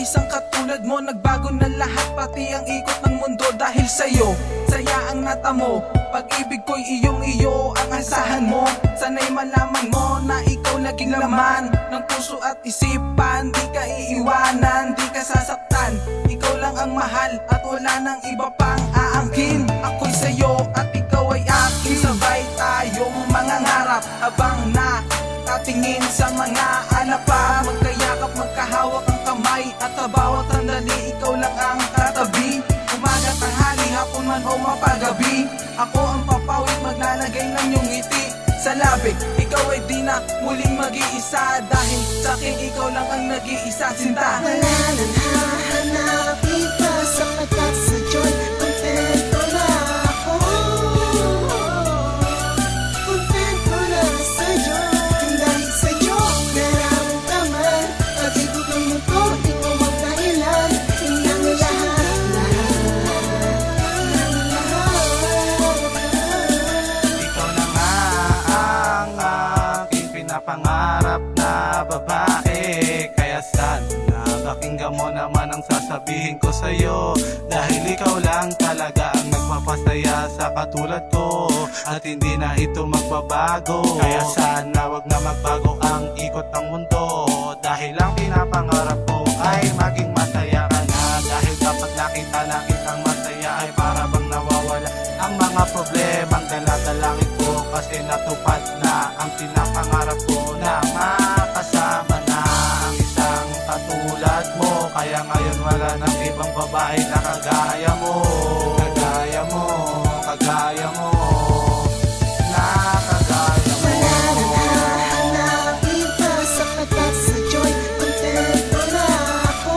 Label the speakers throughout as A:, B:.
A: isang katulad mo. Nagbago na lahat, pati ang ikot ng mundo dahil sa'yo. Saya ang natamo, pag-ibig ko'y iyong-iyo ang asahan mo. Sana'y malaman mo na ikaw naging laman ng puso at isipan. Di ka iiwanan, di ka sasaktan. Ikaw lang ang mahal at wala nang iba pang aangkin. Ako'y sa'yo at ikaw ay akin. Sabay tayong mangangarap habang nakatingin sa mga alapa. Magkayakap, magkahawak ang kamay, at sa bawat sandali ikaw lang ang katabi. Umaga, tanghali, hapon man o mapagabi, ako ang papawid, maglalagay ng iyong ngiti sa labi. Ikaw ay di na muling mag-iisa, dahil sa'kin ikaw lang ang nag-iisa, sinta.
B: Wala nang hahanapin pa, sapagkat sa Diyos kontento na ako. Kontento na sa Diyos, dahil sa Diyos nararamdaman. Pag-ibig ng mundo, ikaw ang dahilan ng lahat.
C: Ikaw na nga ang aking pinapangarap na babae. Kaya sana pakinggan mo naman ang sasabihin ko sa'yo, dahil ikaw lang talaga ang nagpapasaya sa katulad ko, at hindi na ito magbabago. Kaya sana wag na magbago ang ikot ng mundo, dahil ang pinapangarap ko ay maging masaya ka na. Dahil kapag nakita na kitang masaya ay para bang nawawala ang mga problemang daladalangin ko, kasi natupad na ang pinapangarap ko na makasama na ang isang katulad mo. Kaya ngayon wala nang ibang babae na kagaya mo, kagaya mo, kagaya mo, na kagaya mo.
B: Wala nang hahanapin pa, sapagkat sa Diyos kontento na ako.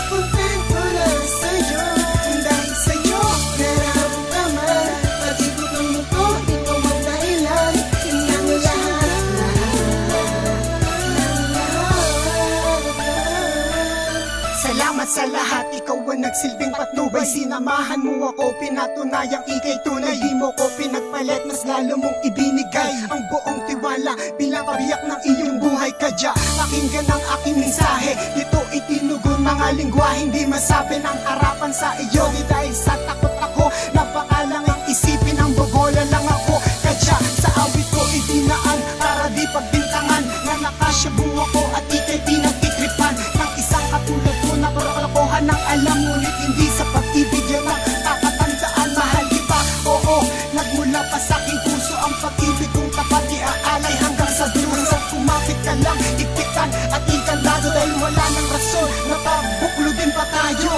B: Kontento na sa Diyos, dahil sa Diyos nararamdaman. Pag-ibig ng mundo, ikaw ang dahilan ng lahat. Salamat sa lahat, ikaw ang nagsilbing patnubay. Sinamahan mo ako, pinatunayang ikay tunay. Di mo ko pinagpalit, mas lalo mong ibinigay ang buong tiwala bilang kabiyak ng iyong buhay. Kadya, pakinggan ang aking mensahe. Dito itinugon mga lingwa, hindi masabi ng harapan sa iyo. Di dahil sa takot ako, napakalang ang isipin, ang bobola lang ako. Kadya, sa awit ko idinaan para di pagbintangan, na nakasyabong ako at ikay pinagtitripan ng isang katulad ko na kalokohan ng alam, ngunit hindi sa pag-ibig yan ang kakatandaan. Mahal di ba? Oo, nagmula pa sa aking puso ang pag-ibig kong tapat, iaalay hanggang sa dulo. Kumapit ka lang, iktikan at ikandado, dahil wala nang rason na pabuklo din pa tayo.